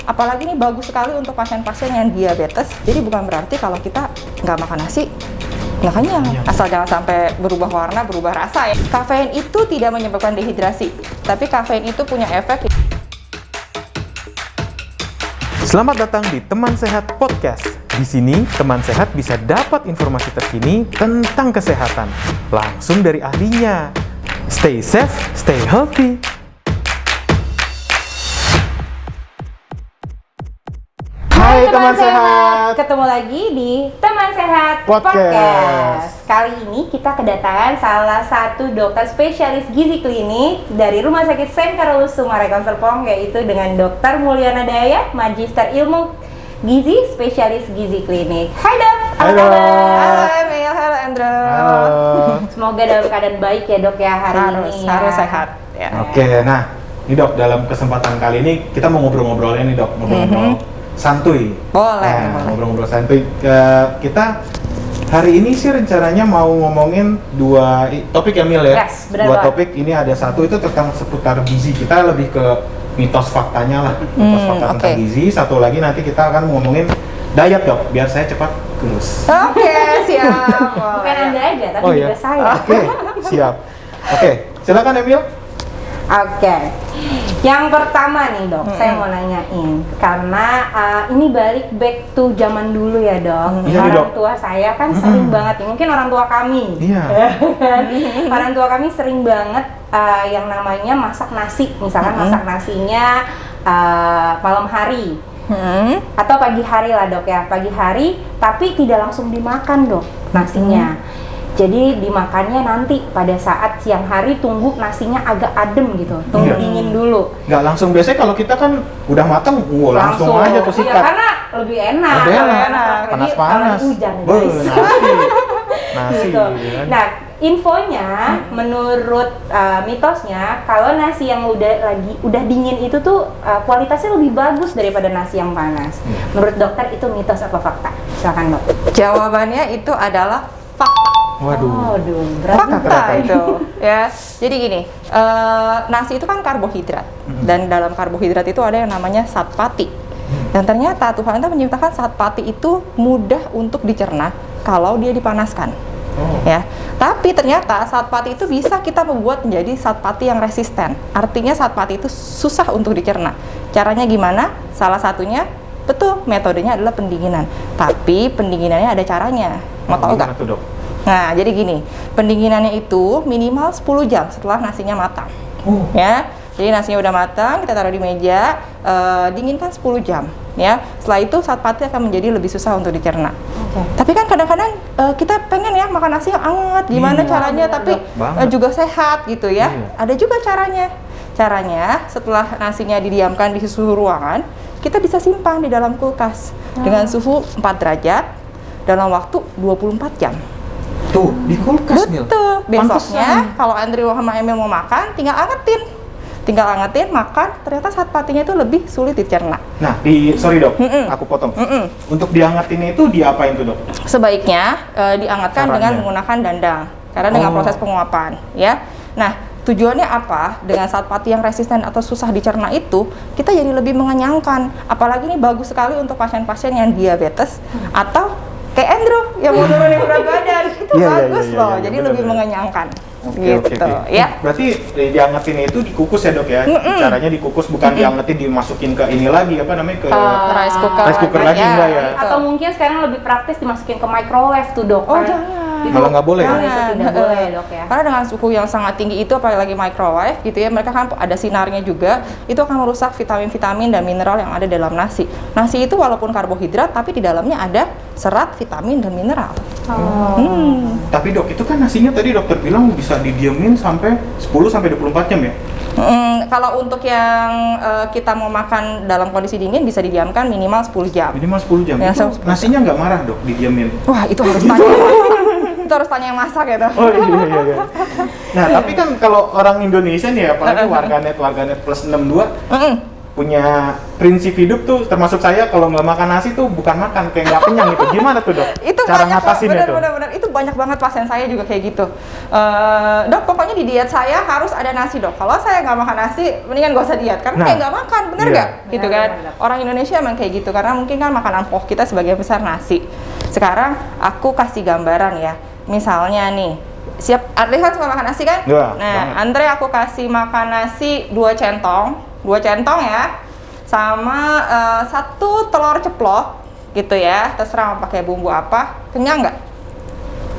apalagi ini bagus sekali untuk pasien-pasien yang diabetes. Jadi bukan berarti kalau kita nggak makan nasi nggak kenyang, asal jangan sampai berubah warna, berubah rasa ya. Kafein itu tidak menyebabkan dehidrasi, tapi kafein itu punya efek. Selamat datang di Teman Sehat Podcast. Di sini, teman sehat bisa dapat informasi terkini tentang kesehatan langsung dari ahlinya. Stay safe, stay healthy. Hai teman sehat, ketemu lagi di Teman Sehat Podcast. Kali ini kita kedatangan salah satu dokter spesialis gizi klinik dari Rumah Sakit St. Carolus Sumarekon Serpong, yaitu dengan Dr. Mulyana Dayat, Magister Ilmu Gizi, Spesialis Gizi Klinik. Hai dok, apa Halo. kabar? Halo Emil, halo Andrew. Halo. Semoga dalam keadaan baik ya dok ya hari ini. Harus sehat. Ya. Oke, nah ini dok, dalam kesempatan kali ini kita mau ngobrol-ngobrolnya nih dok, ngobrol-ngobrol santuy. Boleh. Ngobrol-ngobrol santuy. Kita hari ini sih rencananya mau ngomongin dua topik ya Mil ya. Yes, benar dua banget. topik, ini ada satu itu tentang seputar gizi. Kita lebih ke mitos faktanya lah, mitos fakta tentang gizi. Satu lagi nanti kita akan ngomongin diet dok, biar saya cepat kurus. Oke, siap. Bukan Anda aja, tapi juga saya. Oke, siap. Oke, silakan Emil. Oke. Yang pertama nih dok, saya mau nanyain. Karena ini balik back to zaman dulu ya dok. Iya, Orang Dok. tua saya kan sering banget, mungkin orang tua kami. Iya. Orang tua kami sering banget yang namanya masak nasi. Misalkan masak nasinya malam hari. Atau pagi hari lah dok ya, pagi hari, tapi tidak langsung dimakan dok nasinya. Jadi dimakannya nanti pada saat siang hari, tunggu nasinya agak adem gitu, tunggu Iya. dingin dulu. Nggak langsung, biasanya kalau kita kan udah matang, langsung aja tuh Iya, sikat. karena lebih enak. Lebih kalau enak. apalagi Panas-panas. kalau hujan Beuh, guys. nasi Gitu. kan. Nah, infonya menurut mitosnya, kalau nasi yang udah dingin itu tuh kualitasnya lebih bagus daripada nasi yang panas. Menurut dokter itu mitos apa fakta? Silakan dok. Jawabannya itu adalah fakta. Waduh. Aduh, berat juga. Fakta itu ya. Jadi gini, nasi itu kan karbohidrat, dan dalam karbohidrat itu ada yang namanya zat pati. Dan ternyata Tuhan itu menciptakan zat pati itu mudah untuk dicerna kalau dia dipanaskan. Ya, tapi ternyata zat pati itu bisa kita membuat menjadi zat pati yang resisten. Artinya zat pati itu susah untuk dicerna. Caranya gimana? Salah satunya, betul, metodenya adalah pendinginan. Tapi pendinginannya ada caranya. Mau tahu nggak? Gimana tuh, dok? Nah, jadi gini, pendinginannya itu minimal 10 jam setelah nasinya matang. Ya, jadi nasinya udah matang, kita taruh di meja, dinginkan 10 jam. Ya, setelah itu zat pati akan menjadi lebih susah untuk dicerna. Tapi kan kadang-kadang kita pengen ya makan nasi yang hangat, gimana caranya, tapi banget. juga sehat gitu ya. Iya. Ada juga caranya. Caranya setelah nasinya didiamkan di suhu ruangan, kita bisa simpan di dalam kulkas dengan suhu 4 derajat dalam waktu 24 jam. Tuh, di kulkas Mil. Betul. Besoknya Pantesan. kalau Andrew sama Emil mau makan, tinggal angetin. Makan, ternyata zat patinya itu lebih sulit dicerna. Nah, sorry dok, aku potong. Untuk diangetin itu diapain tuh dok? Sebaiknya diangetkan Caranya? dengan menggunakan dandang, karena dengan proses penguapan, ya. Nah, tujuannya apa? Dengan zat pati yang resisten atau susah dicerna itu, kita jadi lebih mengenyangkan. Apalagi ini bagus sekali untuk pasien-pasien yang diabetes atau kayak Andrew yang mau nurunin berat badan, itu Iya, bagus iya, loh. iya, Jadi benar, lebih benar. mengenyangkan. Oke, Gitu, oke. ya. Berarti diangetin itu dikukus ya dok ya? Caranya dikukus, bukan diangetin dimasukin ke ini lagi, apa namanya, ke Rice cooker, rice cooker lagi, enggak ya? Atau mungkin sekarang lebih praktis dimasukin ke microwave tuh dok. Oh, Karena jangan. itu- Malah nggak boleh ya? Malah itu tidak boleh dok ya. Karena dengan suhu yang sangat tinggi itu, apalagi microwave gitu ya, mereka kan ada sinarnya juga, itu akan merusak vitamin-vitamin dan mineral yang ada dalam nasi. Nasi itu walaupun karbohidrat, tapi di dalamnya ada serat, vitamin, dan mineral. Tapi dok, itu kan nasinya tadi dokter bilang bisa didiemin sampai 10 sampai 24 jam ya? Kalau untuk yang kita mau makan dalam kondisi dingin bisa didiamkan minimal 10 jam. Minimal 10 jam. Ya, Itu 10 jam. nasinya nggak marah dok didiemin? Wah, itu harus tanya yang masak. Itu harus tanya yang masak ya, Oh iya. Nah, tapi kan kalau orang Indonesia nih, apalagi warganet plus 62 punya prinsip hidup tuh, termasuk saya, kalau nggak makan nasi tuh bukan makan, kayak nggak kenyang gitu. Gimana tuh dok? Itu cara banyak kok, ngatasinnya tuh? benar. Itu banyak banget pasien saya juga kayak gitu. Dok, pokoknya di diet saya harus ada nasi dok. Kalau saya nggak makan nasi, mendingan gak usah diet. Karena kayak nggak makan, bener nggak? Gitu kan? Orang Indonesia emang kayak gitu. Karena mungkin kan makanan pokok kita sebagian besar nasi. Sekarang aku kasih gambaran ya. Misalnya nih, siap, Andre kan suka makan nasi kan? Ya, Nah, Andre aku kasih makan nasi 2 centong ya, sama 1 telur ceplok gitu ya, terserah mau pakai bumbu apa. Kenyang nggak?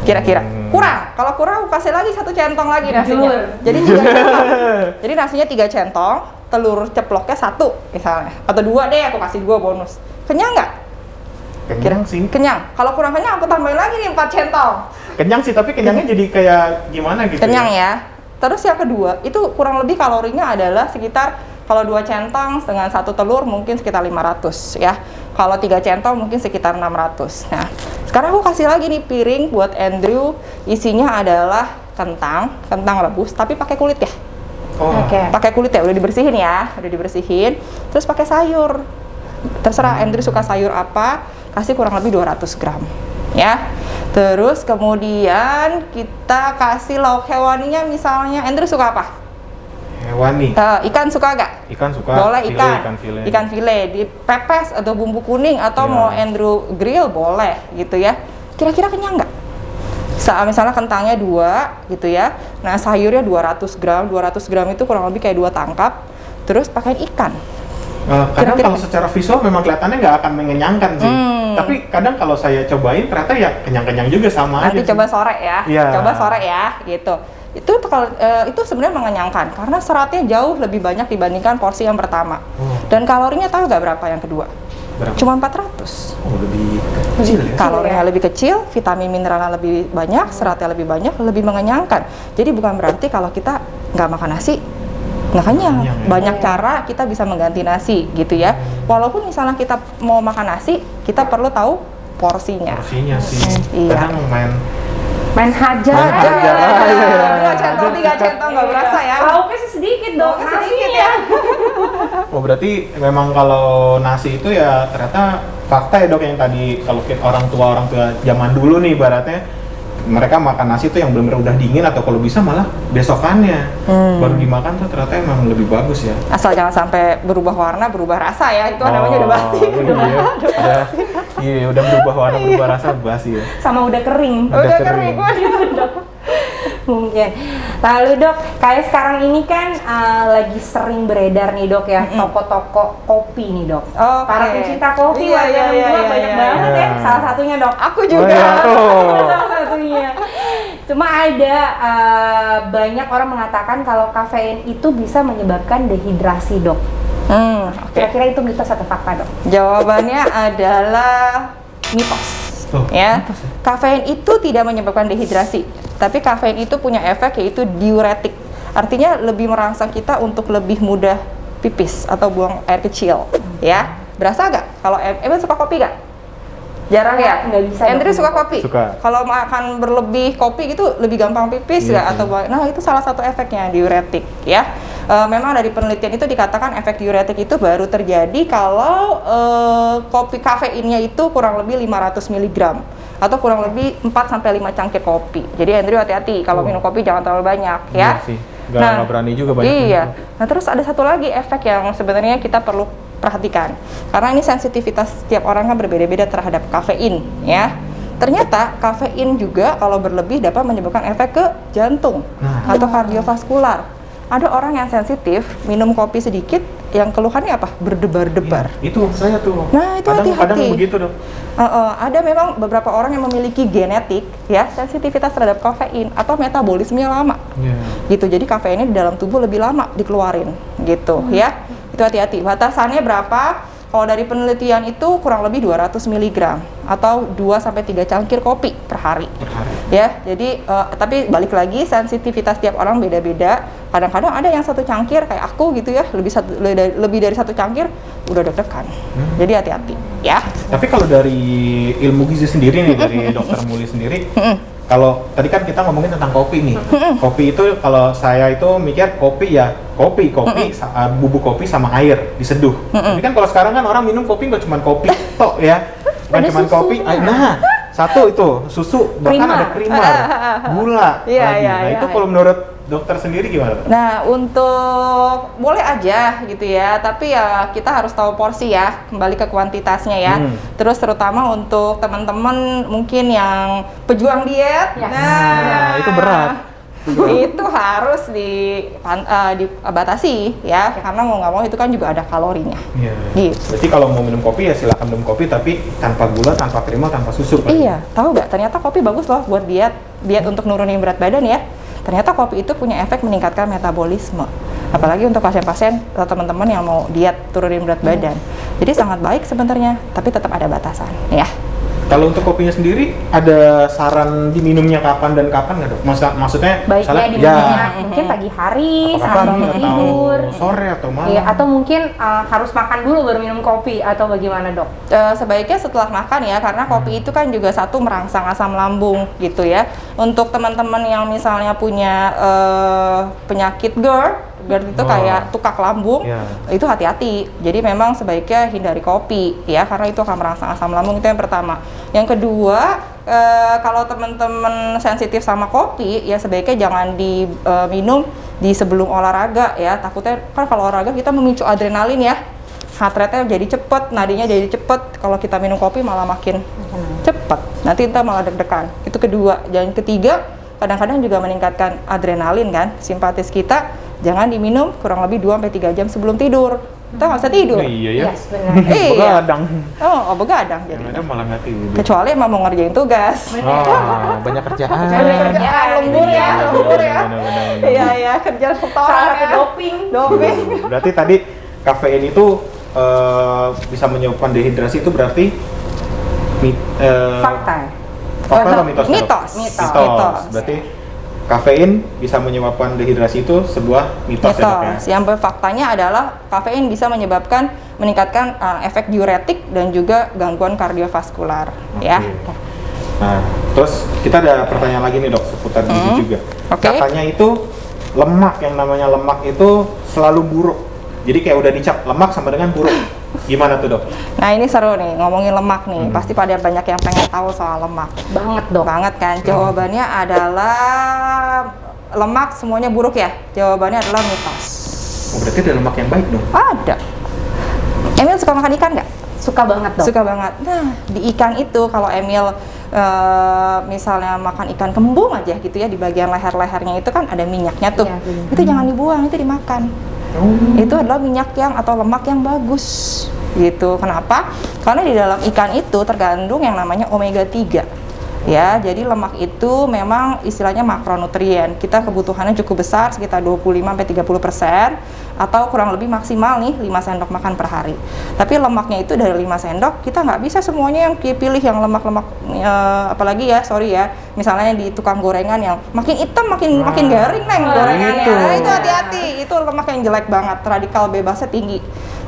Kira-kira? Kurang. Kalau kurang aku kasih lagi 1 centong lagi nasinya. Jadi 3 centong. Jadi nasinya 3 centong, telur ceploknya 1 misalnya, atau 2 deh, aku kasih 2 bonus. Kenyang nggak? Kenyang sih. Kenyang. Kalau kurang kenyang aku tambahin lagi nih 4 centong. Kenyang sih, tapi kenyangnya jadi kayak gimana gitu. Kenyang ya. Terus yang kedua, itu kurang lebih kalorinya adalah sekitar, kalau 2 centong dengan 1 telur mungkin sekitar 500 ya. Kalau 3 centong mungkin sekitar 600. Nah, sekarang aku kasih lagi nih piring buat Andrew, isinya adalah kentang rebus tapi pakai kulit ya. Pakai kulit ya, udah dibersihin ya, udah dibersihin. Terus pakai sayur. Terserah Andrew suka sayur apa, kasih kurang lebih 200 gram ya. Terus kemudian kita kasih lauk hewaninya, misalnya Andrew suka apa? Hewani. Ikan suka gak? Ikan suka. Boleh file, ikan. file. Ikan file dipepes atau bumbu kuning atau mau Andrew grill boleh gitu ya. Kira-kira kenyang nggak? Misalnya kentangnya 2 gitu ya. Nah, sayurnya 200 gram. 200 gram itu kurang lebih kayak 2 tangkap. Terus pakai ikan. Kadang kalau secara visual memang kelihatannya nggak akan mengenyangkan sih. Tapi kadang kalau saya cobain ternyata ya kenyang-kenyang juga sama Nanti aja. coba sore ya. Iya. Coba sore ya gitu. Itu sebenarnya mengenyangkan karena seratnya jauh lebih banyak dibandingkan porsi yang pertama. Dan kalorinya tahu nggak berapa yang kedua? Berapa? Cuma 400. Oh, lebih kecil ya. Kalorinya lebih kecil, vitamin mineralnya lebih banyak, seratnya lebih banyak, lebih mengenyangkan. Jadi bukan berarti kalau kita nggak makan nasi nggak kenyang. Ya. Banyak cara kita bisa mengganti nasi gitu ya. Walaupun misalnya kita mau makan nasi, kita perlu tahu porsinya. Porsinya sih. Iya. Kadang Main hajar. Dua centong, 3 centong nggak berasa ya. Lauknya sih sedikit dong, Lauknya sedikit ya. Oh, berarti memang kalau nasi itu ya ternyata fakta ya dok, yang tadi kalau orang tua zaman dulu nih ibaratnya mereka makan nasi itu yang benar-benar udah dingin atau kalau bisa malah besokannya baru dimakan tuh ternyata emang lebih bagus ya. Asal jangan sampai berubah warna, berubah rasa ya, itu namanya udah basi. Iya, udah berubah warna, berubah rasa, basi ya. Sama udah kering. Udah kering. Mungkin. Lalu dok, kayak sekarang ini kan lagi sering beredar nih dok ya, toko-toko kopi nih dok. Para pencinta kopi warga 62 banyak banget ya. Salah satunya dok. Aku juga. Salah satunya. Cuma ada banyak orang mengatakan kalau kafein itu bisa menyebabkan dehidrasi dok. Kira-kira itu mitos atau fakta dok? Jawabannya adalah mitos. Ya, kafein itu tidak menyebabkan dehidrasi, tapi kafein itu punya efek yaitu diuretik. Artinya lebih merangsang kita untuk lebih mudah pipis atau buang air kecil. Ya, berasa nggak? Kalau Emil suka kopi nggak? Jarang ya? Nggak bisa. Andrew suka kopi? Suka. Kalau makan berlebih kopi gitu lebih gampang pipis nggak? Atau nah itu salah satu efeknya diuretik ya. Memang dari penelitian itu dikatakan efek diuretik itu baru terjadi kalau kopi kafeinnya itu kurang lebih 500 mg atau kurang lebih 4-5 cangkir kopi. Jadi Andrew hati-hati kalau minum kopi jangan terlalu banyak ya. Iya sih. Nggak berani juga banyak. Iya. Nah terus ada satu lagi efek yang sebenarnya kita perlu perhatikan. Karena ini sensitivitas setiap orang kan berbeda-beda terhadap kafein ya. Ternyata kafein juga kalau berlebih dapat menyebabkan efek ke jantung atau kardiovaskular. Ada orang yang sensitif minum kopi sedikit yang keluhannya apa? Berdebar-debar. Ya, itu saya tuh. Nah, itu hati-hati. Kadang begitu dok. Ada memang beberapa orang yang memiliki genetik ya sensitivitas terhadap kafein atau metabolismenya lama. Gitu. Jadi kafeinnya di dalam tubuh lebih lama dikeluarin gitu ya. Itu hati-hati. Batasannya berapa? Kalau dari penelitian itu kurang lebih 200 mg atau 2-3 cangkir kopi per hari. Ya, jadi tapi balik lagi sensitivitas tiap orang beda-beda. Kadang-kadang ada yang 1 cangkir kayak aku gitu ya, lebih dari 1 cangkir udah deg-degan. Jadi hati-hati ya. Tapi kalau dari ilmu gizi sendiri nih dari Dokter Muli sendiri, kalau tadi kan kita ngomongin tentang kopi nih. Kopi itu kalau saya itu mikir kopi ya kopi, bubuk kopi sama air diseduh. Tapi kan kalau sekarang kan orang minum kopi nggak cuma kopi tok ya, bukan cuma kopi. Nah, satu itu susu, bahkan Creamer. ada creamer, gula Iya, lagi. iya, Nah iya, itu kalau menurut dokter sendiri gimana? Nah, untuk boleh aja gitu ya, tapi ya kita harus tahu porsi ya, kembali ke kuantitasnya ya. Terus terutama untuk teman-teman mungkin yang pejuang diet, Yes. Nah, itu berat. itu harus dibatasi ya, karena mau nggak mau itu kan juga ada kalorinya. Iya. Gitu. Berarti kalau mau minum kopi ya silakan minum kopi tapi tanpa gula, tanpa creamer, tanpa susu. Pak. Iya, tahu nggak? Ternyata kopi bagus loh buat diet untuk nurunin berat badan ya. Ternyata kopi itu punya efek meningkatkan metabolisme. Apalagi untuk pasien-pasien atau teman-teman yang mau diet turunin berat badan. Jadi sangat baik sebenarnya, tapi tetap ada batasan ya. Kalau untuk kopinya sendiri ada saran diminumnya kapan dan kapan nggak dok? Maksudnya Baiknya diminumnya mungkin pagi hari apakah saat pagi bangun atau tidur. sore atau malam? Iya, atau mungkin harus makan dulu baru minum kopi atau bagaimana dok? Sebaiknya setelah makan ya, karena kopi itu kan juga satu merangsang asam lambung gitu ya. Untuk teman-teman yang misalnya punya penyakit GERD itu kayak tukak lambung, itu hati-hati. Jadi memang sebaiknya hindari kopi ya, karena itu akan merangsang asam lambung, itu yang pertama. Yang kedua, kalau teman-teman sensitif sama kopi ya sebaiknya jangan diminum di sebelum olahraga ya. Takutnya kan kalau olahraga kita memicu adrenalin ya, heart rate-nya jadi cepet, nadinya jadi cepet. Kalau kita minum kopi malah makin cepet, nanti kita malah deg-degan. Itu kedua. Dan ketiga, kadang-kadang juga meningkatkan adrenalin kan, simpatis kita. Jangan diminum kurang lebih 2-3 jam sebelum tidur. Kita nggak usah tidur. Iya ya. Yes, benar. Iya. Begadang. Oh, begadang Yang jadi. ada malah nggak tidur. Kecuali emang mau ngerjain tugas. Oh, banyak kerjaan. Banyak kerjaan, lembur ya, iya. lembur ya. Benar-benar. Iya, iya, kerja Salah setoran satu ya. doping. Doping. Berarti tadi kafein itu bisa menyebabkan dehidrasi, itu berarti Fakta ya? fakta atau mitos? Mitos. Mitos. Berarti kafein bisa menyebabkan dehidrasi itu sebuah mitos ya dok ya? Mitos. Yang berfaktanya adalah kafein bisa menyebabkan meningkatkan efek diuretik dan juga gangguan kardiovaskular ya. Nah, terus kita ada pertanyaan lagi nih dok seputar gizi juga. Oke. Katanya itu lemak, yang namanya lemak itu selalu buruk. Jadi kayak udah dicap lemak sama dengan buruk. Gimana tuh dok? Nah ini seru nih, ngomongin lemak nih. Pasti pada banyak yang pengen tahu soal lemak. Banget dok. Banget kan? Jawabannya adalah lemak semuanya buruk ya? Jawabannya adalah mitos. Oh, berarti ada lemak yang baik dong? Ada. Emil suka makan ikan nggak? Suka banget dok. Suka banget. Nah, di ikan itu kalau Emil misalnya makan ikan kembung aja gitu ya, di bagian leher-lehernya itu kan ada minyaknya tuh. Iya, benar. Itu jangan dibuang, itu dimakan. Itu adalah minyak yang atau lemak yang bagus gitu. Kenapa? Karena di dalam ikan itu terkandung yang namanya omega 3 ya. Jadi lemak itu memang istilahnya makronutrien. Kita kebutuhannya cukup besar, sekitar 25-30%, atau kurang lebih maksimal nih 5 sendok makan per hari. Tapi lemaknya itu dari 5 sendok, kita nggak bisa semuanya yang pilih yang lemak-lemak apalagi ya, sorry ya, misalnya di tukang gorengan yang makin hitam makin garing neng gorengannya. Itu. Nah, itu hati-hati, itu lemak yang jelek banget, radikal bebasnya tinggi.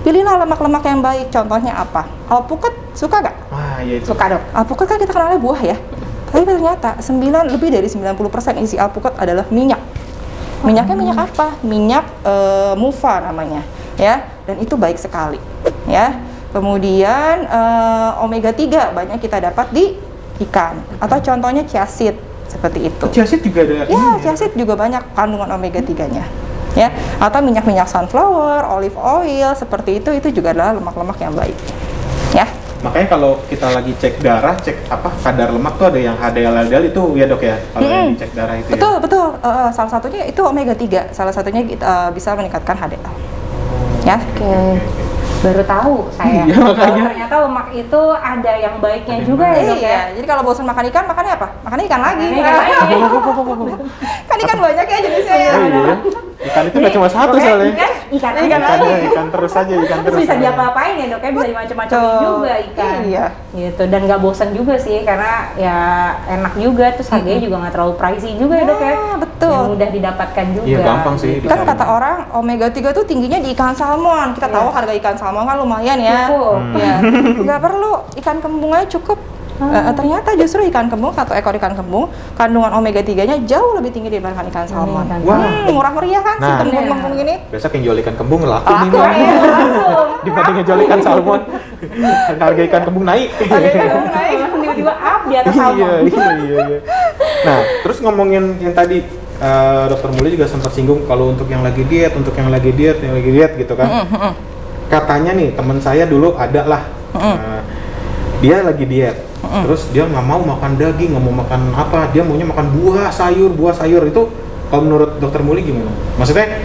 Pilihlah lemak-lemak yang baik. Contohnya apa? Alpukat, suka nggak? Wah, iya itu. Suka dok. Alpukat kan kita kenalnya buah ya, tapi ternyata lebih dari 90% isi alpukat adalah minyak. Minyaknya minyak apa? Minyak muva namanya ya, dan itu baik sekali ya. Kemudian omega 3 banyak kita dapat di ikan, atau contohnya chia seed seperti itu. Chia seed juga ada. Ya, chia seed juga banyak kandungan omega 3-nya. Ya, atau minyak-minyak sunflower, olive oil seperti itu juga adalah lemak-lemak yang baik. Ya. Makanya kalau kita lagi cek darah, cek apa kadar lemak tuh ada yang HDL, LDL itu ya dok ya, kalau yang dicek darah itu. Betul. Salah satunya itu omega 3. Salah satunya bisa meningkatkan HDL. Ya. Oke. Baru tahu saya. Iya, makanya. Kalau ternyata lemak itu ada yang baiknya juga ya dok ya. Iya, jadi kalau bosan makan ikan, makannya apa? Makannya ikan lagi. Makannya ikan lagi. Kan ikan banyak ya jenisnya ya. Oh iya. Ikan itu nggak cuma satu Pokoknya soalnya. Ikan Ikan lagi. Ikan terus aja, ikan Terus terus. bisa diapa-apain ya dok ya, bisa dimacam-macam Betul. juga ikan. Iya. Gitu, dan nggak bosan juga sih, karena ya enak juga, terus harganya juga nggak terlalu pricey juga ya dok ya. Betul. Yang mudah didapatkan juga. Iya, gampang sih. Kan kata orang omega 3 tuh tingginya di ikan salmon. Kita tahu harga ikan salmon kan lumayan ya. Cukup. Ya. Nggak perlu, ikan kembung aja cukup. Ternyata justru ikan kembung, satu ekor ikan kembung, kandungan omega 3-nya jauh lebih tinggi dibandingkan ikan salmon. Wah. Murah meriah kan si Nah. kembung-kembung ini. Besok yang jual ikan kembung laku nih. Laku Bang. ya, Langsung. Dibanding yang jual ikan salmon, harga ikan kembung naik. Harga ikan kembung naik. Tiba-tiba up di atas salmon. Iya. Nah, terus ngomongin yang tadi Dokter Muli juga sempat singgung kalau untuk yang lagi diet gitu kan. Katanya nih teman saya dulu ada lah, dia lagi diet, terus dia nggak mau makan daging, nggak mau makan apa, dia maunya makan buah sayur itu. Kalau menurut Dokter Muli gimana? Maksudnya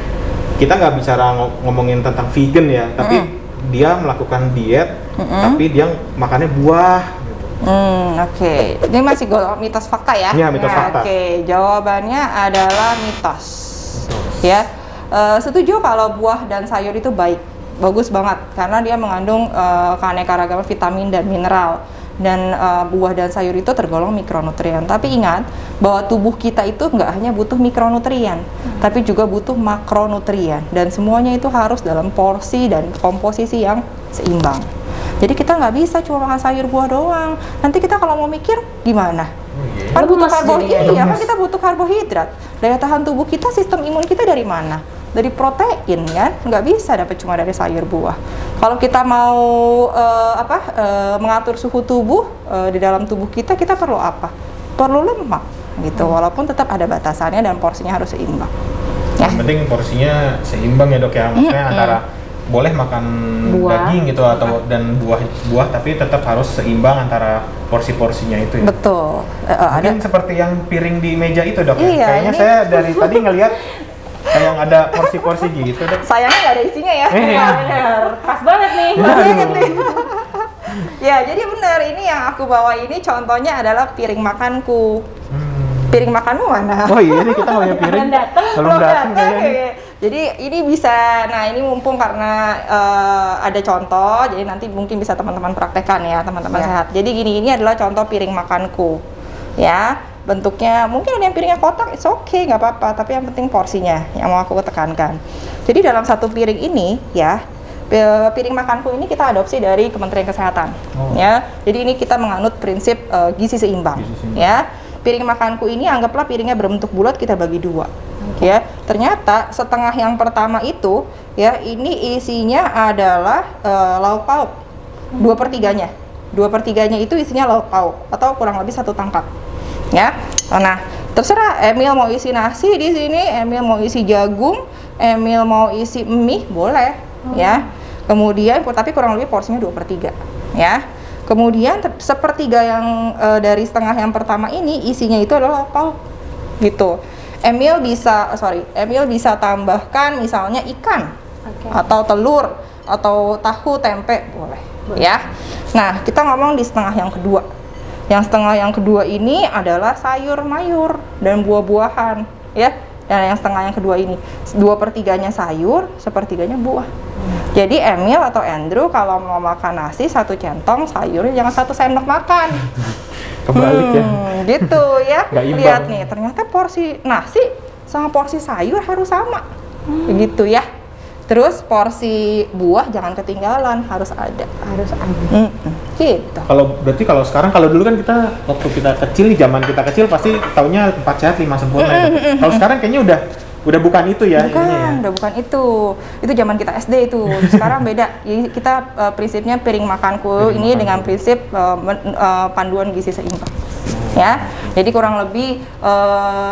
kita nggak bicara ngomongin tentang vegan ya, tapi dia melakukan diet, tapi dia makannya buah. Gitu. Oke. Ini masih golongan mitos fakta ya? Iya, mitos fakta. Oke, jawabannya adalah mitos. Ya, setuju kalau buah dan sayur itu bagus banget karena dia mengandung keanekaragaman vitamin dan mineral. Dan buah dan sayur itu tergolong mikronutrien. Tapi ingat bahwa tubuh kita itu nggak hanya butuh mikronutrien, tapi juga butuh makronutrien. Dan semuanya itu harus dalam porsi dan komposisi yang seimbang. Jadi kita nggak bisa cuma makan sayur buah doang. Nanti kita kalau mau mikir gimana? Kan butuh karbohidrat, kan kita butuh karbohidrat. Daya tahan tubuh kita, sistem imun kita dari mana? Dari protein kan, nggak bisa dapat cuma dari sayur buah. Kalau kita mau mengatur suhu tubuh di dalam tubuh kita perlu apa? Perlu lemak gitu, walaupun tetap ada batasannya dan porsinya harus seimbang. Ya. Yang penting porsinya seimbang ya dok ya, maksudnya antara boleh makan daging gitu atau dan buah tapi tetap harus seimbang antara porsi-porsinya itu ya. Betul. Mungkin seperti yang piring di meja itu dok Iya, ya. Kayaknya saya dari tadi ngelihat kayak ada porsi-porsi gitu dok. Sayangnya nggak ada isinya ya. Iya bener, pas banget nih. Ya, jadi benar, ini yang aku bawa ini contohnya adalah piring makanku. Piring makanmu mana? Oh iya, ini kita nggak punya piring. Belum datang kayaknya. Jadi ini bisa, nah ini mumpung karena ada contoh, jadi nanti mungkin bisa teman-teman praktekkan ya, teman-teman sehat. Jadi ini adalah contoh piring makanku, ya. Bentuknya mungkin ada yang piringnya kotak, it's okay, nggak apa-apa, tapi yang penting porsinya yang mau aku tekankan. Jadi dalam satu piring ini ya, piring makanku ini kita adopsi dari Kementerian Kesehatan, ya. Jadi ini kita menganut prinsip gizi seimbang, ya. Piring makanku ini anggaplah piringnya berbentuk bulat, kita bagi dua, ya. Ternyata setengah yang pertama itu, ya, ini isinya adalah lauk pauk, 2/3-nya. 2/3-nya itu isinya lauk pauk atau kurang lebih 1 tangkap. Ya, nah terserah Emil mau isi nasi di sini, Emil mau isi jagung, Emil mau isi mie, boleh, ya. Kemudian, tapi kurang lebih porsinya 2/3, ya. Kemudian sepertiga yang dari setengah yang pertama ini isinya itu adalah lauk, gitu. Emil bisa tambahkan misalnya ikan, atau telur, atau tahu, tempe, boleh, ya. Nah, kita ngomong di setengah yang kedua. Yang setengah yang kedua ini adalah sayur mayur dan buah-buahan, ya. Dan yang setengah yang kedua ini 2/3-nya sayur, 1/3-nya buah. Jadi Emil atau Andrew kalau mau makan nasi 1 centong, sayurnya jangan 1 sendok makan. Kebalik ya. Gitu ya. Nggak imbang. Lihat nih, ternyata porsi nasi sama porsi sayur harus sama. Begitu ya. Terus porsi buah jangan ketinggalan, harus ada. Gitu. Kalau sekarang, kalau dulu kan kita waktu kita kecil nih, zaman kita kecil pasti taunya 4 sehat 5 sempurna. Kalau sekarang kayaknya udah bukan itu ya. Udah bukan itu. Itu zaman kita SD itu. Sekarang beda. Jadi kita prinsipnya piring makanku ini dengan prinsip panduan gizi seimbang. Ya. Jadi kurang lebih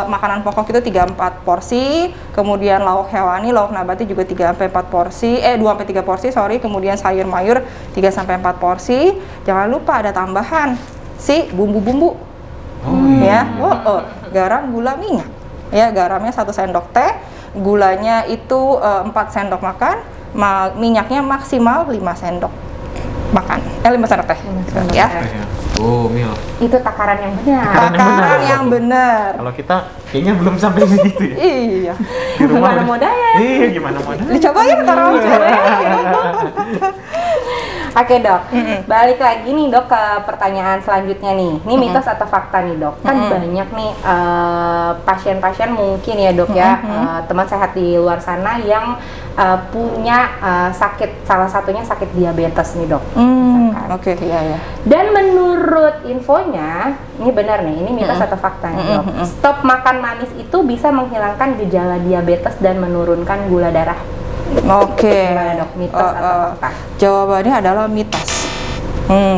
makanan pokok itu 3-4 porsi, kemudian lauk hewani, lauk nabati juga 3-4 porsi, 2-3 porsi, kemudian sayur mayur 3-4 porsi. Jangan lupa ada tambahan si bumbu-bumbu. Ya. Garam, gula, minyak. Ya, garamnya 1 sendok teh, gulanya itu 4 sendok makan, minyaknya maksimal 5 sendok makan. 5 sendok teh. Ya. Oh, Mil. Itu takaran yang benar. Takaran yang benar. Kalau kita kayaknya belum sampai segitu ya. Iya. Di rumah Gimana modalnya? Iya, gimana modalnya? Dicobain taruh. Oke dok, balik lagi nih dok ke pertanyaan selanjutnya nih. Ini mitos atau fakta nih dok? Kan banyak nih pasien-pasien mungkin ya dok ya, teman sehat di luar sana yang punya sakit, salah satunya sakit diabetes nih dok. Oke, iya. Dan menurut infonya, ini benar nih, ini mitos atau fakta nih dok. Stop makan manis itu bisa menghilangkan gejala diabetes dan menurunkan gula darah. Oke. Gimana dok, mitos atau fakta? Jawabannya adalah mitos.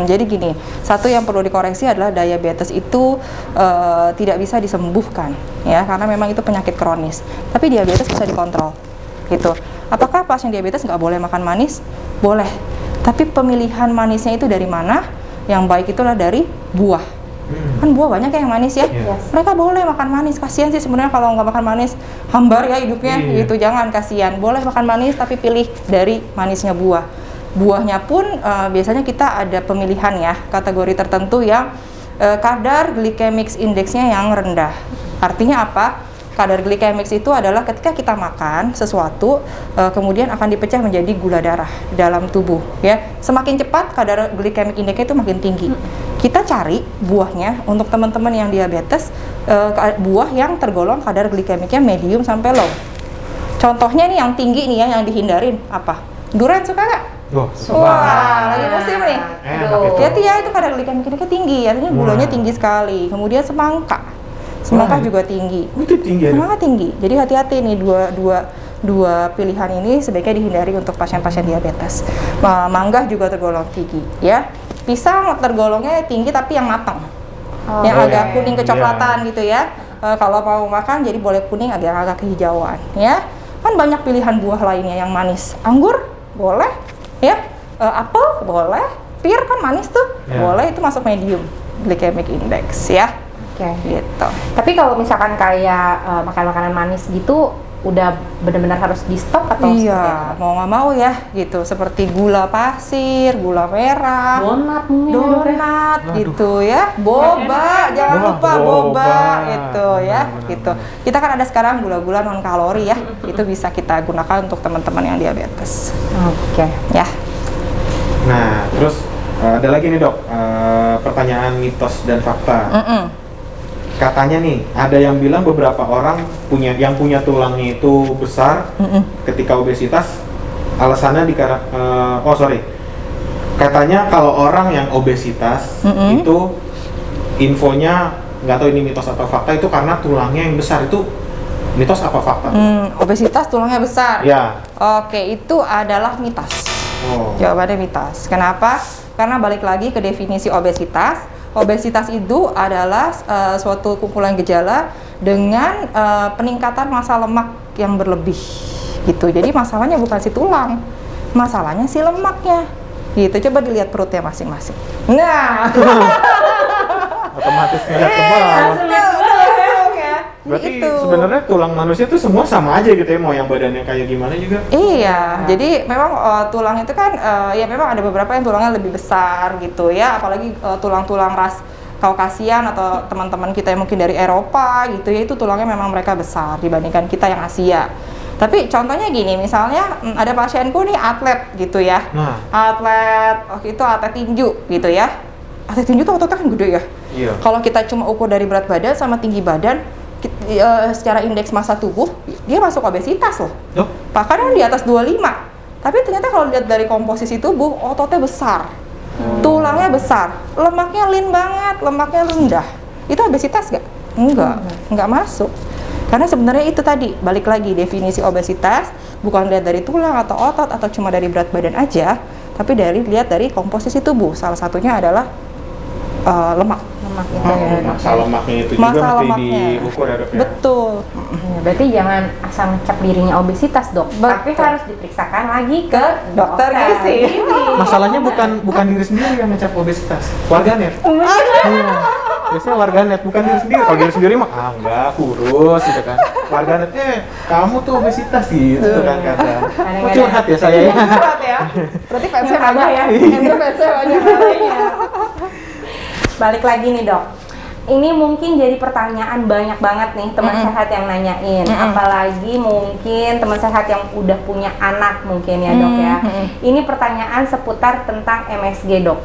Jadi gini, satu yang perlu dikoreksi adalah diabetes itu tidak bisa disembuhkan, ya, karena memang itu penyakit kronis. Tapi diabetes bisa dikontrol, gitu. Apakah pasien diabetes nggak boleh makan manis? Boleh. Tapi pemilihan manisnya itu dari mana? Yang baik itulah dari buah. Kan buah banyak yang manis ya. Mereka boleh makan manis. Kasihan sih sebenarnya kalau nggak makan manis, hambar ya hidupnya. Gitu, jangan, kasihan. Boleh makan manis tapi pilih dari manisnya buah. Buahnya pun biasanya kita ada pemilihan ya, kategori tertentu yang kadar glycemic index-nya yang rendah. Artinya apa? Kadar glycemic itu adalah ketika kita makan sesuatu kemudian akan dipecah menjadi gula darah dalam tubuh, ya. Semakin cepat kadar glycemic index itu makin tinggi. Kita cari buahnya untuk teman-teman yang diabetes, buah yang tergolong kadar glikemiknya medium sampai low. Contohnya nih yang tinggi nih ya, yang dihindarin apa? Durian, suka nggak? Wah, lagi musim nih. Hati-hati ya, itu kadar glikemiknya tinggi, artinya gulanya tinggi sekali. Kemudian semangka juga tinggi. Itu tinggi ya? Semangka tinggi. Jadi hati-hati nih, dua pilihan ini sebaiknya dihindari untuk pasien-pasien diabetes. Mangga juga tergolong tinggi, ya. Pisang tergolongnya tinggi tapi yang matang, yang agak kuning kecoklatan gitu ya. Kalau mau makan jadi boleh kuning agak kehijauan, ya. Kan banyak pilihan buah lainnya yang manis. Anggur boleh, ya. Apel boleh. Pir kan manis tuh, boleh, itu masuk medium glycemic index, ya. Gitu. Tapi kalau misalkan kayak makan makanan manis gitu, udah benar-benar harus di stop atau iya, mau nggak mau ya, gitu. Seperti gula pasir, gula merah, donat gitu ya, boba, jangan lupa boba itu ya, gitu. Kita kan ada sekarang gula-gula non kalori ya, itu bisa kita gunakan untuk teman-teman yang diabetes. Ya. Nah, terus ada lagi nih dok, pertanyaan mitos dan fakta. Katanya nih, ada yang bilang beberapa orang yang punya tulangnya itu besar ketika obesitas, alasannya katanya kalau orang yang obesitas itu infonya, nggak tahu ini mitos atau fakta, itu karena tulangnya yang besar. Itu mitos apa fakta? Obesitas tulangnya besar? Ya. Oke, itu adalah mitos. Jawabannya mitos. Kenapa? Karena balik lagi ke definisi obesitas. Obesitas itu adalah suatu kumpulan gejala dengan peningkatan massa lemak yang berlebih, gitu. Jadi masalahnya bukan si tulang, masalahnya si lemaknya, gitu. Coba dilihat perutnya masing-masing. Nah, otomatis ngeliat ke bawah. Berarti sebenarnya tulang manusia tuh semua sama aja gitu ya, mau yang badannya kayak gimana juga. Iya, jadi memang tulang itu kan ya memang ada beberapa yang tulangnya lebih besar gitu ya, apalagi tulang-tulang ras Kaukasian atau teman-teman kita yang mungkin dari Eropa gitu ya, itu tulangnya memang mereka besar dibandingkan kita yang Asia. Tapi contohnya gini, misalnya ada pasienku nih atlet gitu ya, atlet tinju gitu ya. Atlet tinju tuh ototnya kan gede ya. Iya. Kalau kita cuma ukur dari berat badan sama tinggi badan, secara indeks massa tubuh dia masuk obesitas loh. Bahkan kan di atas 25. Tapi ternyata kalau lihat dari komposisi tubuh, ototnya besar, tulangnya besar, lemaknya lean banget, lemaknya rendah. Itu obesitas nggak? Nggak masuk. Karena sebenarnya itu tadi, balik lagi definisi obesitas bukan lihat dari tulang atau otot atau cuma dari berat badan aja, tapi lihat dari komposisi tubuh. Salah satunya adalah lemak. Masa lemaknya itu juga mesti diukur ya dok ya? Betul. Berarti jangan asal ngecap dirinya obesitas dok, tapi harus diperiksakan lagi ke dokter gizi. Masalahnya bukan diri sendiri yang ngecap obesitas, warganet. Biasanya warganet, bukan diri sendiri. Kalau diri sendiri mah enggak, kurus gitu kan. Warganet, kamu tuh obesitas gitu kan kata. Curhat ya saya ya. Curhat ya. Berarti fansnya banyak ya. Itu fansnya banyak. Balik lagi nih dok, ini mungkin jadi pertanyaan banyak banget nih teman sehat yang nanyain, apalagi mungkin teman sehat yang udah punya anak mungkin ya dok ya. Ini pertanyaan seputar tentang MSG dok.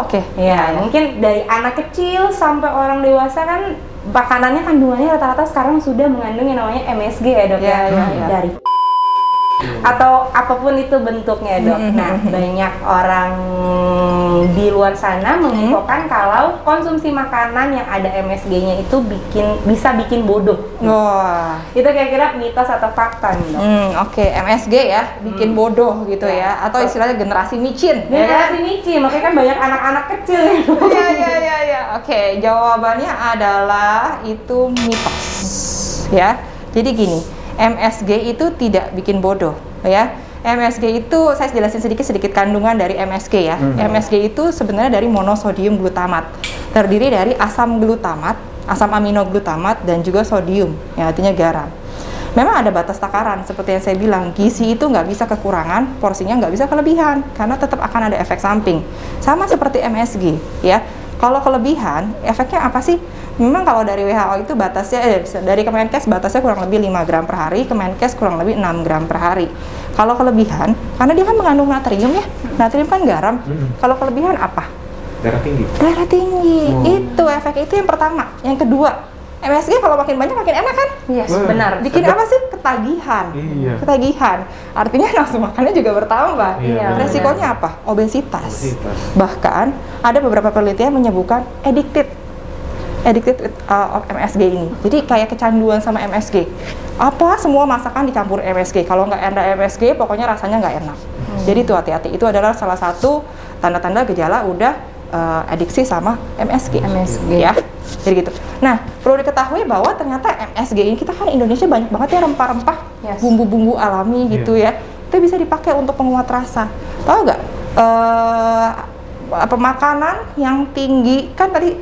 Oke. Ya, mungkin dari anak kecil sampai orang dewasa kan makanannya kandungannya rata-rata sekarang sudah mengandung yang namanya MSG ya dok ya. Dari atau apapun itu bentuknya dok. Nah, banyak orang di luar sana menginfokan kalau konsumsi makanan yang ada MSG-nya itu bisa bikin bodoh. Wah. Itu kira-kira mitos atau fakta nih, Dok? Oke, MSG ya, bikin bodoh gitu ya, atau istilahnya generasi micin. Generasi micin, makanya kan banyak anak-anak kecil itu. Iya. Oke, jawabannya adalah itu mitos. Ya, jadi gini, MSG itu tidak bikin bodoh, ya. MSG itu saya jelasin sedikit kandungan dari MSG ya. MSG itu sebenarnya dari monosodium glutamat, terdiri dari asam glutamat, asam aminoglutamat, dan juga sodium, yang artinya garam. Memang ada batas takaran, seperti yang saya bilang, gizi itu nggak bisa kekurangan, porsinya nggak bisa kelebihan, karena tetap akan ada efek samping. Sama seperti MSG, ya. Kalau kelebihan, efeknya apa sih? Memang kalau dari WHO itu batasnya, dari Kemenkes batasnya kurang lebih 5 gram per hari, Kemenkes kurang lebih 6 gram per hari. Kalau kelebihan, karena dia kan mengandung natrium ya, natrium kan garam. Kalau kelebihan apa? Darah tinggi. Darah tinggi, itu efek itu yang pertama. Yang kedua, MSG kalau makin banyak makin enak kan? Yes, benar. Bikin apa sih? Ketagihan. Iya. Ketagihan. Artinya nafsu makannya juga bertambah. Iya, benar. Resikonya apa? Obesitas. Bahkan ada beberapa penelitian menyebutkan addicted of MSG ini. Jadi kayak kecanduan sama MSG. Apa semua masakan dicampur MSG. Kalau nggak ada MSG, pokoknya rasanya nggak enak. Jadi tuh hati-hati. Itu adalah salah satu tanda-tanda gejala udah adiksi sama MSG. Ya. Jadi gitu. Nah, perlu diketahui bahwa ternyata MSG ini, kita kan Indonesia banyak banget ya rempah-rempah, bumbu-bumbu alami gitu ya. Itu bisa dipakai untuk penguat rasa. Tahu nggak? Makanan yang tinggi kan tadi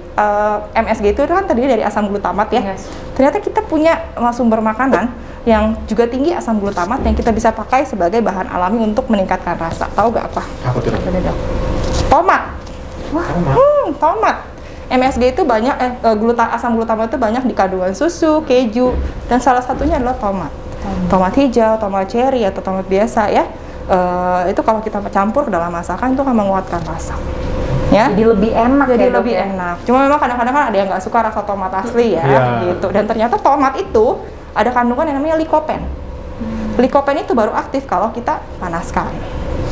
MSG itu kan terdiri dari asam glutamat ya. Ternyata kita punya sumber makanan yang juga tinggi asam glutamat yang kita bisa pakai sebagai bahan alami untuk meningkatkan rasa. Tahu nggak apa? Apa tuh? Tomat. Wah, tomat. MSG itu banyak, asam glutamat itu banyak di kandungan susu, keju, dan salah satunya adalah tomat. Tomat hijau, tomat cherry, atau tomat biasa ya. Itu kalau kita campur ke dalam masakan itu akan menguatkan rasa. Ya. Jadi lebih enak. Jadi lebih enak. Cuma memang kadang-kadang kan ada yang nggak suka rasa tomat asli ya, gitu. Dan ternyata tomat itu ada kandungan yang namanya likopen. Likopen itu baru aktif kalau kita panaskan.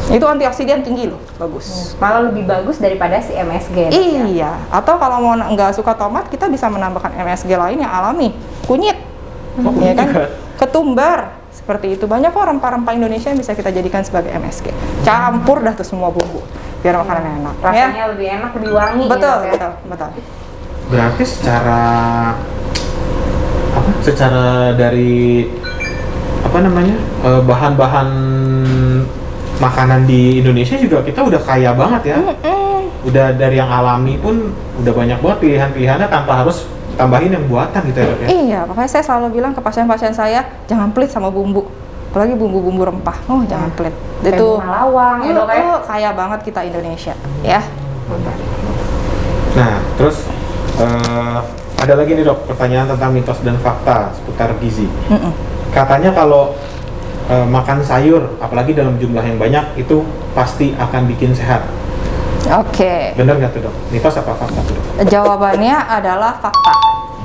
Itu antioksidan tinggi loh, bagus. Malah lebih bagus daripada si MSG. Iya, atau kalau mau nggak suka tomat, kita bisa menambahkan MSG lain yang alami, kunyit, ya kan, ketumbar, seperti itu. Banyak kok rempah-rempah Indonesia yang bisa kita jadikan sebagai MSG. Campur dah tuh semua bumbu, biar makanan enak. Rasanya lebih enak, lebih wangi. Betul, ya. betul. Berarti secara dari bahan-bahan makanan di Indonesia juga kita udah kaya banget ya. Udah dari yang alami pun udah banyak banget pilihan-pilihannya tanpa harus tambahin yang buatan gitu ya, Dok ya? Iya, makanya saya selalu bilang ke pasien-pasien saya, jangan pelit sama bumbu. Apalagi bumbu-bumbu rempah. Jangan pelit. Itu Malawang ya, Dok ya. Kaya banget kita Indonesia, ya. Nah, terus ada lagi nih, Dok, pertanyaan tentang mitos dan fakta seputar gizi. Katanya kalau makan sayur, apalagi dalam jumlah yang banyak, itu pasti akan bikin sehat. Oke. Benar nggak tuh, Dok? Mitos apa fakta tuh, Dok? Jawabannya adalah fakta.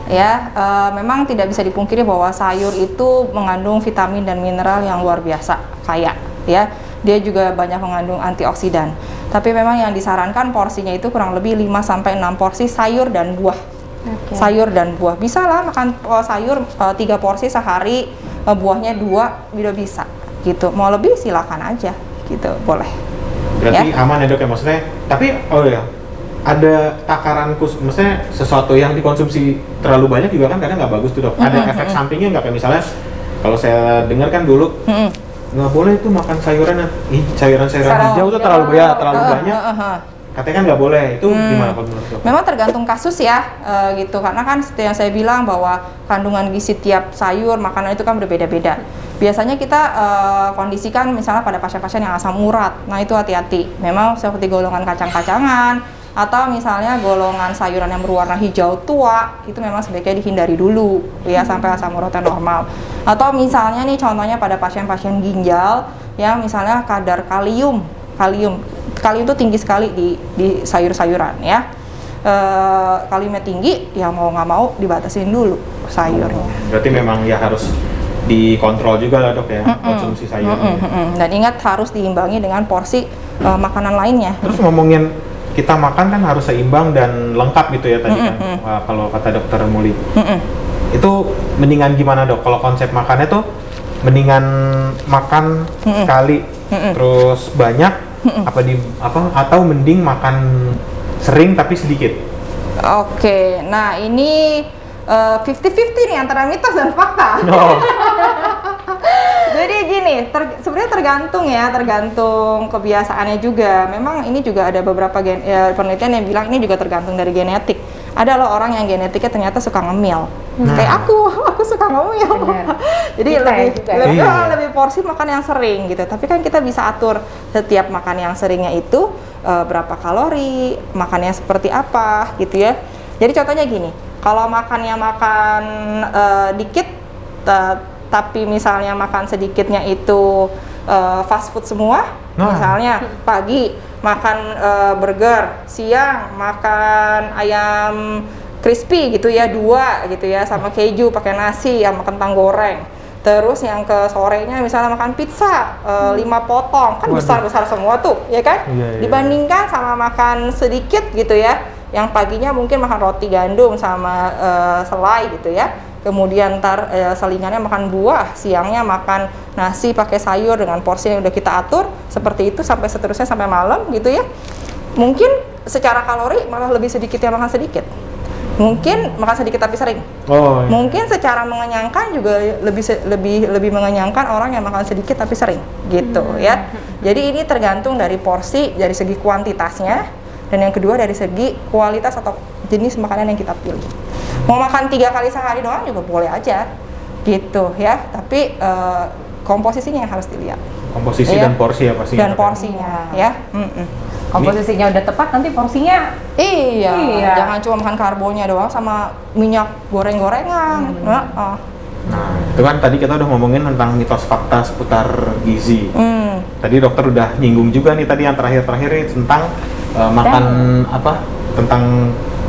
Ya, memang tidak bisa dipungkiri bahwa sayur itu mengandung vitamin dan mineral yang luar biasa kaya. Ya, dia juga banyak mengandung antioksidan. Tapi memang yang disarankan porsinya itu kurang lebih 5-6 porsi sayur dan buah. Sayur dan buah. Bisa lah makan sayur 3 porsi sehari. Buahnya 2 udah bisa gitu. Mau lebih silakan aja gitu, boleh. Berarti aman ya, Dok ya, maksudnya. Tapi ada takaran khusus, maksudnya sesuatu yang dikonsumsi terlalu banyak juga kan kadang nggak bagus tuh, Dok. Ada efek sampingnya nggak, kayak misalnya kalau saya dengar kan dulu nggak boleh itu makan sayuran hijau tuh terlalu banyak. Katanya kan nggak boleh, itu gimana kalau menurut Dok? Memang tergantung kasus ya, gitu. Karena kan seperti yang saya bilang bahwa kandungan gizi tiap sayur, makanan itu kan berbeda-beda. Biasanya kita kondisikan misalnya pada pasien-pasien yang asam urat. Nah itu hati-hati. Memang seperti golongan kacang-kacangan, atau misalnya golongan sayuran yang berwarna hijau tua, itu memang sebaiknya dihindari dulu ya sampai asam uratnya normal. Atau misalnya nih contohnya pada pasien-pasien ginjal yang misalnya kadar kalium itu tinggi sekali di sayur-sayuran ya. Kaliumnya tinggi, ya mau nggak mau dibatasin dulu sayurnya. Berarti memang ya harus dikontrol juga lah, Dok ya, konsumsi sayurnya. Dan ingat harus diimbangi dengan porsi makanan lainnya. Terus ngomongin kita makan kan harus seimbang dan lengkap gitu ya tadi kan. Wah, kalau kata dokter Muli. Itu mendingan gimana dok? Kalau konsep makannya tuh mendingan makan sekali terus banyak atau mending makan sering tapi sedikit? Oke, nah ini 50-50 nih antara mitos dan fakta. Oh. Jadi gini, sebenarnya tergantung kebiasaannya juga. Memang ini juga ada beberapa penelitian yang bilang ini juga tergantung dari genetik. Ada loh orang yang genetiknya ternyata suka ngemil. Kayak aku suka ngemil. Jadi lebih porsi makan yang sering gitu. Tapi kan kita bisa atur setiap makan yang seringnya itu berapa kalori, makannya seperti apa gitu ya. Jadi contohnya gini, kalau makan dikit tapi misalnya makan sedikitnya itu fast food semua, misalnya pagi makan burger, siang makan ayam crispy gitu ya 2 gitu ya sama keju pakai nasi sama kentang goreng. Terus yang ke sorenya misalnya makan pizza 5 potong, kan besar-besar semua tuh, ya kan? Dibandingkan sama makan sedikit gitu ya, yang paginya mungkin makan roti gandum sama selai gitu ya. Kemudian selingannya makan buah, siangnya makan nasi pakai sayur dengan porsi yang udah kita atur seperti itu sampai seterusnya sampai malam gitu ya. Mungkin secara kalori malah lebih sedikit yang makan sedikit. Mungkin makan sedikit tapi sering. Mungkin secara mengenyangkan juga lebih mengenyangkan orang yang makan sedikit tapi sering gitu ya. Jadi ini tergantung dari porsi, dari segi kuantitasnya, dan yang kedua dari segi kualitas atau jenis makanan yang kita pilih. Mau makan 3 kali sehari doang juga boleh aja gitu ya, tapi komposisinya yang harus dilihat. Komposisi dan porsi ya pasti. Dan porsinya ya. Komposisinya udah tepat, nanti porsinya iya. Jangan cuma makan karbonya doang sama minyak goreng-gorengan. Nah, itu kan tadi kita udah ngomongin tentang mitos fakta seputar gizi. Tadi dokter udah nyinggung juga nih tadi yang terakhir ini tentang makan tentang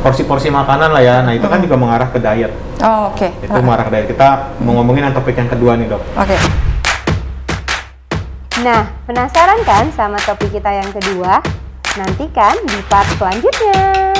porsi-porsi makanan lah ya. Nah, itu kan juga mengarah ke diet. Oke. Itu mengarah ke diet. Kita mau ngomongin yang topik yang kedua nih, Dok. Oke. Nah, penasaran kan sama topik kita yang kedua? Nantikan di part selanjutnya.